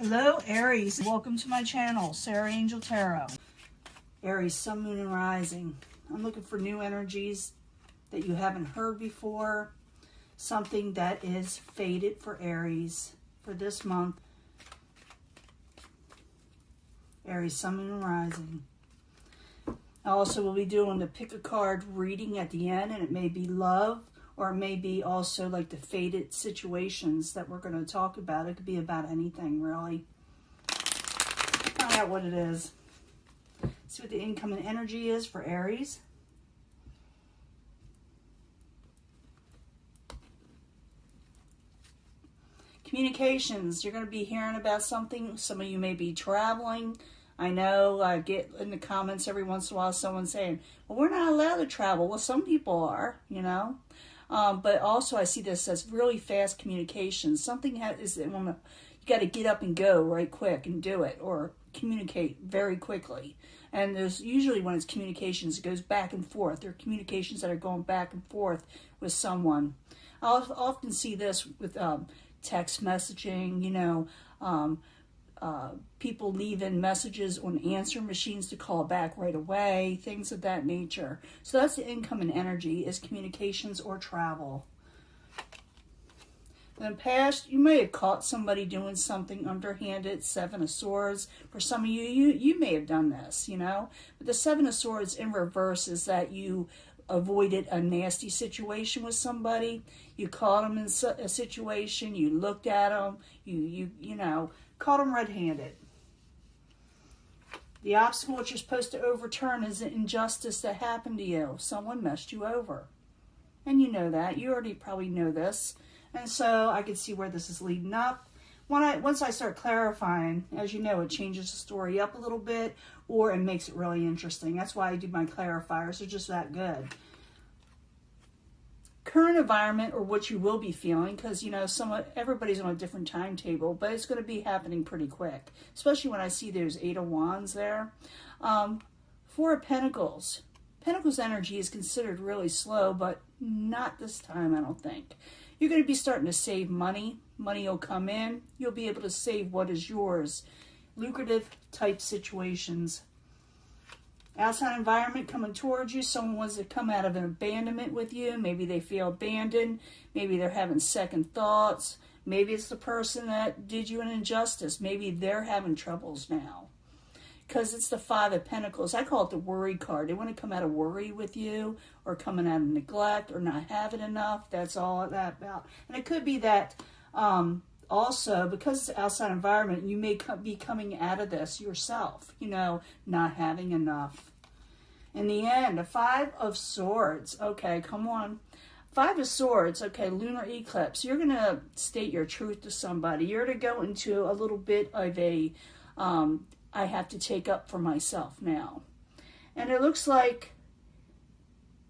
Hello Aries, welcome to my channel, Sarah Angel Tarot. Aries, Sun, Moon, and Rising. I'm looking for new energies that you haven't heard before. Something that is fated for Aries for this month. Aries, Sun, Moon, and Rising. I also will be doing the pick a card reading at the end, and it may be love, or it may be also like the fated situations that we're going to talk about. It could be about anything, really. Find out what it is. See what the incoming energy is for Aries. Communications. You're going to be hearing about something. Some of you may be traveling. I know I get in the comments every once in a while someone saying, well, we're not allowed to travel. Well, some people are, you know. But also I see this as really fast communication. Something you got to get up and go right quick and do it, or communicate very quickly. And there's usually, when it's communications, it goes back and forth. There are communications that are going back and forth with someone. I'll often see this with text messaging, you know, people leaving messages on answer machines to call back right away, things of that nature. So that's the incoming energy, is communications or travel. In the past, you may have caught somebody doing something underhanded, Seven of Swords. For some of you may have done this, you know. But the Seven of Swords in reverse is that you avoided a nasty situation with somebody. You caught them in a situation, you looked at them, you know, caught them red-handed. The obstacle that you're supposed to overturn is an injustice that happened to you. Someone messed you over. And you know that. You already probably know this. And so I can see where this is leading up. Once I start clarifying, as you know, it changes the story up a little bit, or it makes it really interesting. That's why I do my clarifiers. They're just that good. Current environment, or what you will be feeling, because, you know, everybody's on a different timetable, but it's going to be happening pretty quick, especially when I see those Eight of Wands there. Four of Pentacles. Pentacles energy is considered really slow, but not this time, I don't think. You're going to be starting to save money. Money will come in. You'll be able to save what is yours. Lucrative type situations. Outside environment coming towards you. Someone wants to come out of an abandonment with you. Maybe they feel abandoned. Maybe they're having second thoughts. Maybe it's the person that did you an injustice. Maybe they're having troubles now. Because it's the Five of Pentacles. I call it the worry card. They want to come out of worry with you, or coming out of neglect, or not having enough. That's all that about. And it could be that also, because it's outside environment, you may be coming out of this yourself, you know, not having enough. In the end, the Five of Swords. Okay, come on. Five of Swords. Okay, lunar eclipse. You're going to state your truth to somebody. You're to go into a little bit of a, I have to take up for myself now. And it looks like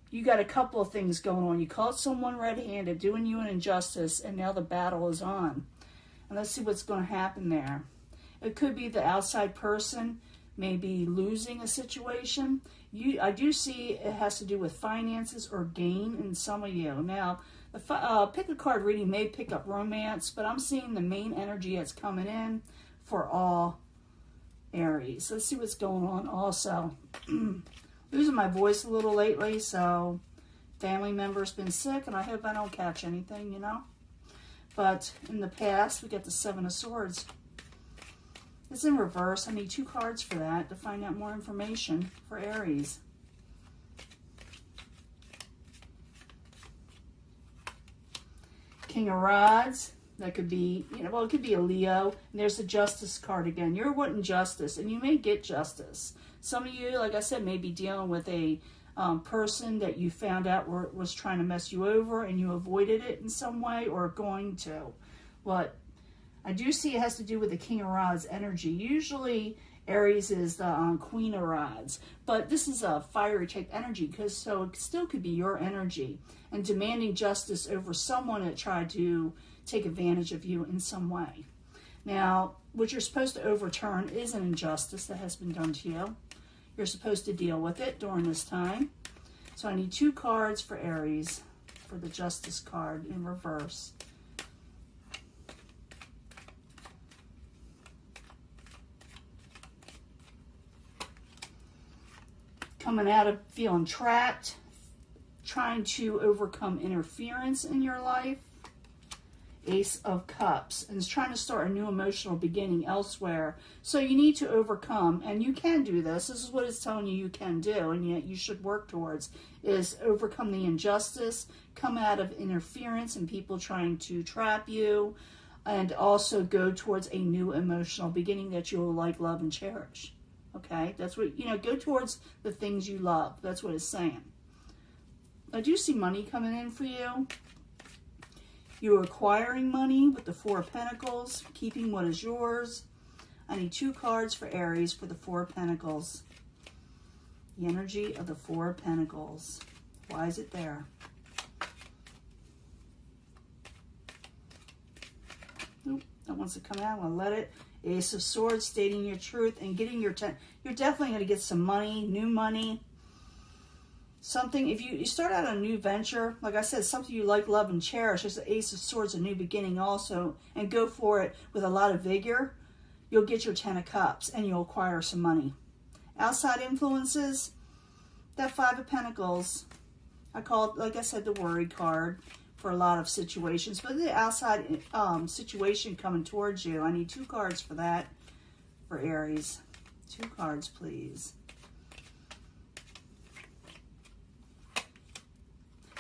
you got a couple of things going on. You caught someone red-handed doing you an injustice, and now the battle is on. And let's see what's going to happen there. It could be the outside person maybe losing a situation. I do see it has to do with finances or gain in some of you. Now, the pick a card reading may pick up romance, but I'm seeing the main energy that's coming in for all Aries. Let's see what's going on also. Losing my voice a little lately, so family member's been sick, and I hope I don't catch anything, you know. But in the past, we got the Seven of Swords. It's in reverse. I need two cards for that to find out more information for Aries. King of Rods. That could be, you know, well, it could be a Leo. And there's the Justice card again. You're wanting justice, and you may get justice. Some of you, like I said, may be dealing with a person that you found out was trying to mess you over, and you avoided it in some way, or going to. But I do see it has to do with the King of Rods energy. Usually Aries is the Queen of Rods, but this is a fiery type energy, so it still could be your energy, and demanding justice over someone that tried to take advantage of you in some way. Now, what you're supposed to overturn is an injustice that has been done to you. You're supposed to deal with it during this time. So I need two cards for Aries for the Justice card in reverse. coming out of feeling trapped, trying to overcome interference in your life. Ace of Cups, and is trying to start a new emotional beginning elsewhere. So you need to overcome, and you can do this. This is what it's telling you can do, and yet you should work towards, is overcome the injustice, come out of interference and people trying to trap you, and also go towards a new emotional beginning that you'll like, love, and cherish. Okay? That's what, go towards the things you love. That's what it's saying. I do see money coming in for you. You're acquiring money with the Four of Pentacles, keeping what is yours. I need 2 cards for Aries for the Four of Pentacles. The energy of the Four of Pentacles. Why is it there? Nope, that wants to come out. I'm going to let it. Ace of Swords, stating your truth and getting your... You're definitely going to get some money, new money. Something, if you start out on a new venture, like I said, something you like, love, and cherish. There's the Ace of Swords, a new beginning also, and go for it with a lot of vigor. You'll get your 10 of Cups, and you'll acquire some money. Outside influences, that 5 of Pentacles, I call it, like I said, the worry card for a lot of situations. But the outside situation coming towards you, I need 2 cards for that, for Aries. 2 cards, please.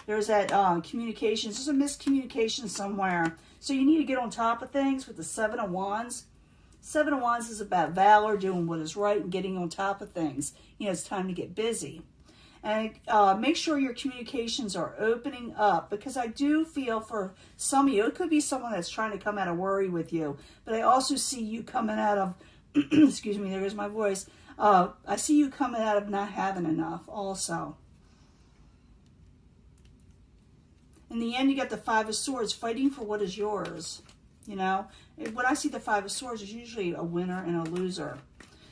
There's that communications. There's a miscommunication somewhere. So you need to get on top of things with the 7 of Wands. 7 of Wands is about valor, doing what is right, and getting on top of things. It's time to get busy. And make sure your communications are opening up, because I do feel for some of you, it could be someone that's trying to come out of worry with you. But I also see you coming out of, excuse me, there goes my voice. I see you coming out of not having enough also. In the end, you got the 5 of Swords, fighting for what is yours. When I see the 5 of Swords, there's usually a winner and a loser.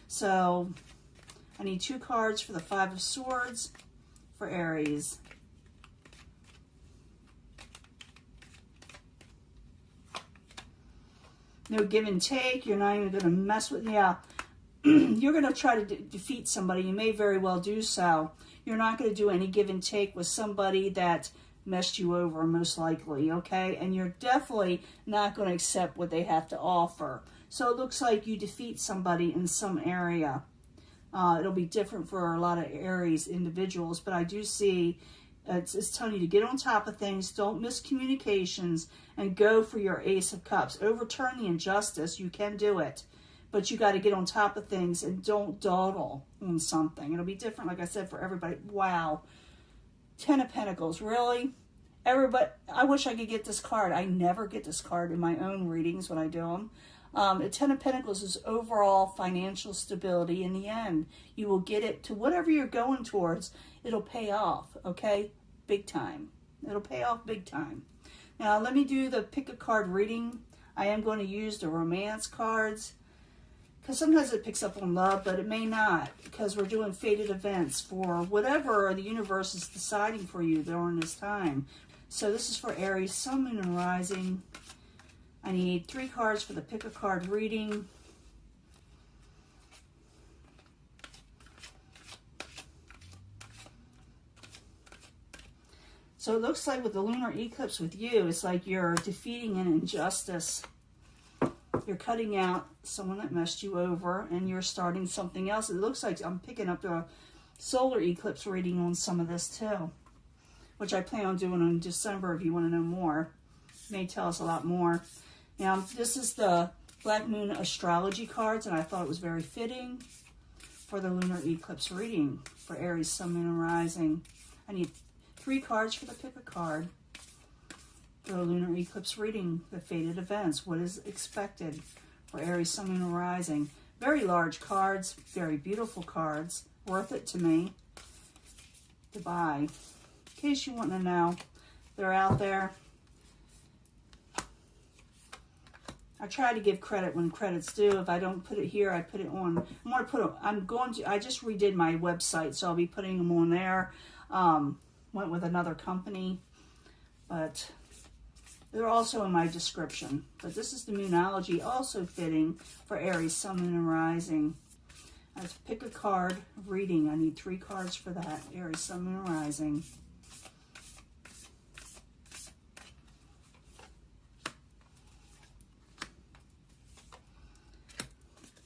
So I need 2 cards for the 5 of Swords for Aries. No give and take. You're not even going to mess with, you're going to try to defeat somebody. You may very well do so. You're not going to do any give and take with somebody that messed you over, most likely, okay? And you're definitely not going to accept what they have to offer. So it looks like you defeat somebody in some area. It'll be different for a lot of Aries individuals, but I do see it's telling you to get on top of things, don't miss communications, and go for your Ace of Cups. Overturn the injustice. You can do it, but you got to get on top of things and don't dawdle on something. It'll be different, like I said, for everybody. Wow. 10 of Pentacles, really? Everybody, I wish I could get this card. I never get this card in my own readings when I do them. The 10 of Pentacles is overall financial stability. In the end, you will get it to whatever you're going towards. It'll pay off, okay? Big time. It'll pay off big time. Now, let me do the pick a card reading. I am going to use the romance cards, because sometimes it picks up on love, but it may not, because we're doing fated events for whatever the universe is deciding for you during this time. So this is for Aries, Sun, Moon, and Rising. I need 3 cards for the pick a card reading. So it looks like with the lunar eclipse with you, it's like you're defeating an injustice. You're cutting out someone that messed you over, and you're starting something else. It looks like I'm picking up a solar eclipse reading on some of this too, which I plan on doing in December if you want to know more. It may tell us a lot more. Now, this is the Black Moon Astrology cards, and I thought it was very fitting for the lunar eclipse reading for Aries, Sun, Moon, and Rising. I need 3 cards for the pick a card. The lunar eclipse reading, the fated events, what is expected for Aries, Sun, Moon, and Rising. Very large cards, very beautiful cards, worth it to me to buy. In case you want to know, they're out there. I try to give credit when credit's due. If I don't put it here, I put it on. I just redid my website, so I'll be putting them on there. Went with another company, but they're also in my description. But this is the Moonology, also fitting for Aries, Sun, Moon, and Rising. Let's pick a card of reading. I need 3 cards for that. Aries, Sun, Moon, Rising.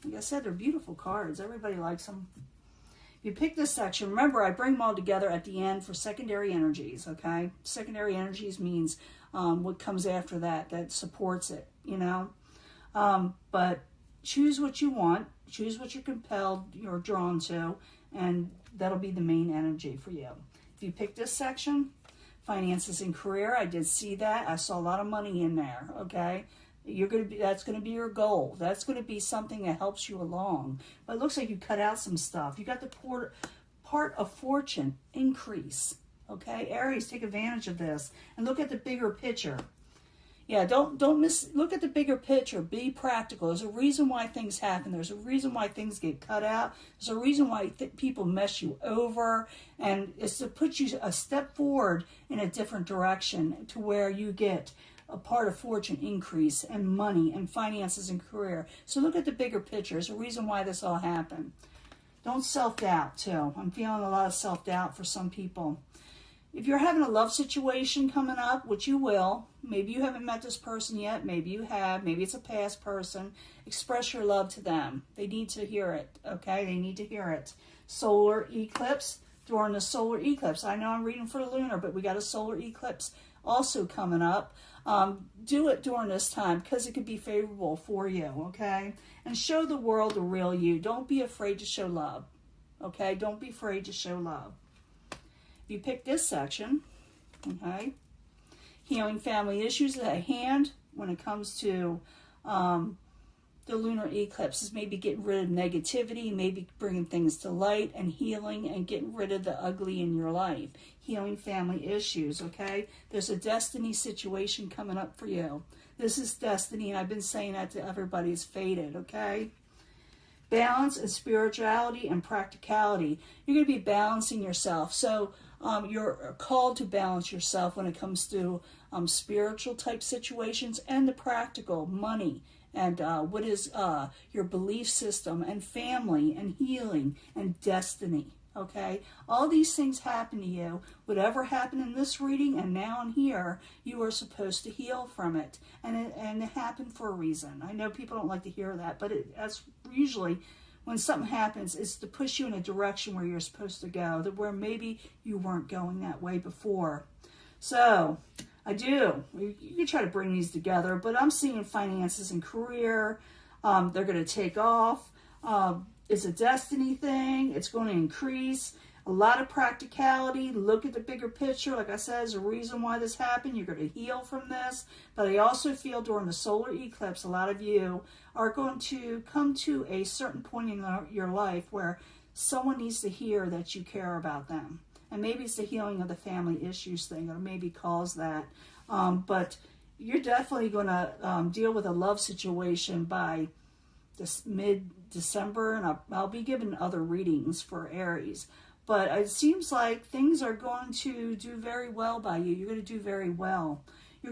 Like I said, they're beautiful cards. Everybody likes them. If you pick this section, remember I bring them all together at the end for secondary energies, okay? Secondary energies means what comes after that supports it, you know? But choose what you want. Choose what you're compelled, you're drawn to, and that'll be the main energy for you. If you pick this section, finances and career, I did see that. I saw a lot of money in there, okay? That's going to be your goal. That's going to be something that helps you along. But it looks like you cut out some stuff. You got the part of fortune increase. Okay, Aries, take advantage of this and look at the bigger picture. Yeah, don't look at the bigger picture. Be practical. There's a reason why things happen. There's a reason why things get cut out. There's a reason why people mess you over, and it's to put you a step forward in a different direction to where you get a part of fortune increase and money and finances and career. So look at the bigger picture. There's a reason why this all happened. Don't self-doubt too. I'm feeling a lot of self-doubt for some people. If you're having a love situation coming up, which you will, maybe you haven't met this person yet, maybe you have, maybe it's a past person, express your love to them. They need to hear it, okay? They need to hear it. Solar eclipse, during the solar eclipse. I know I'm reading for the lunar, but we got a solar eclipse also coming up. Do it during this time because it could be favorable for you, okay? And show the world the real you. Don't be afraid to show love, okay? Don't be afraid to show love. If you pick this section, okay, healing family issues at hand when it comes to the lunar eclipse is maybe getting rid of negativity, maybe bringing things to light and healing and getting rid of the ugly in your life. Healing family issues, okay? There's a destiny situation coming up for you. This is destiny, and I've been saying that to everybody. It's fated, okay? Balance and spirituality and practicality. You're going to be balancing yourself. So you're called to balance yourself when it comes to spiritual type situations and the practical, money, and what is your belief system and family and healing and destiny. Okay, all these things happen to you. Whatever happened in this reading and now and here, you are supposed to heal from it, and it happened for a reason. I know people don't like to hear that, but that's usually when something happens, it's to push you in a direction where you're supposed to go, where maybe you weren't going that way before. So you can try to bring these together, but I'm seeing finances and career. They're going to take off. It's a destiny thing. It's going to increase. A lot of practicality. Look at the bigger picture. Like I said, there's a reason why this happened. You're going to heal from this. But I also feel during the solar eclipse, a lot of you are going to come to a certain point in your life where someone needs to hear that you care about them. And maybe it's the healing of the family issues thing that maybe cause that. But you're definitely going to deal with a love situation by this mid-December, and I'll be giving other readings for Aries. But it seems like things are going to do very well by you. You're going to do very well. You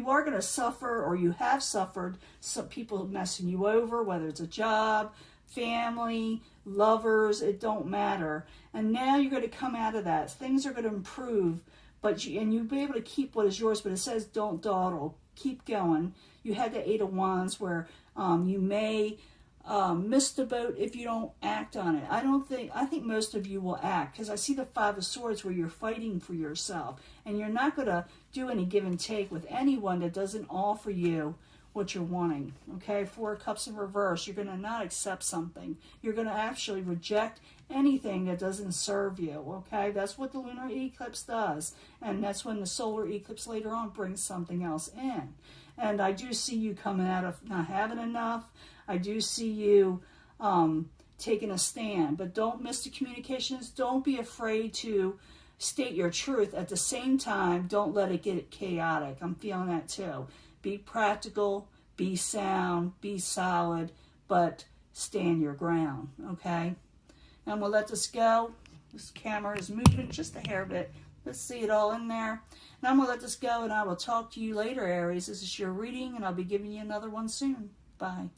are going to suffer, or you have suffered, some people messing you over, whether it's a job, family, lovers, it don't matter. And now you're going to come out of that. Things are going to improve, and you'll be able to keep what is yours, but it says don't dawdle. Keep going. You had the 8 of Wands where you may miss the boat if you don't act on it. I think most of you will act, because I see the 5 of Swords where you're fighting for yourself, and you're not going to do any give and take with anyone that doesn't offer you what you're wanting. Okay, 4 of Cups in reverse. You're going to not accept something. You're going to actually reject anything that doesn't serve you. Okay, that's what the lunar eclipse does, and that's when the solar eclipse later on brings something else in. And I do see you coming out of not having enough. I do see you taking a stand, but don't miss the communications. Don't be afraid to state your truth. At the same time, don't let it get chaotic. I'm feeling that too. Be practical, be sound, be solid, but stand your ground, okay? Now I'm going to let this go. This camera is moving just a hair bit. Let's see it all in there. And I'm going to let this go, and I will talk to you later, Aries. This is your reading, and I'll be giving you another one soon. Bye.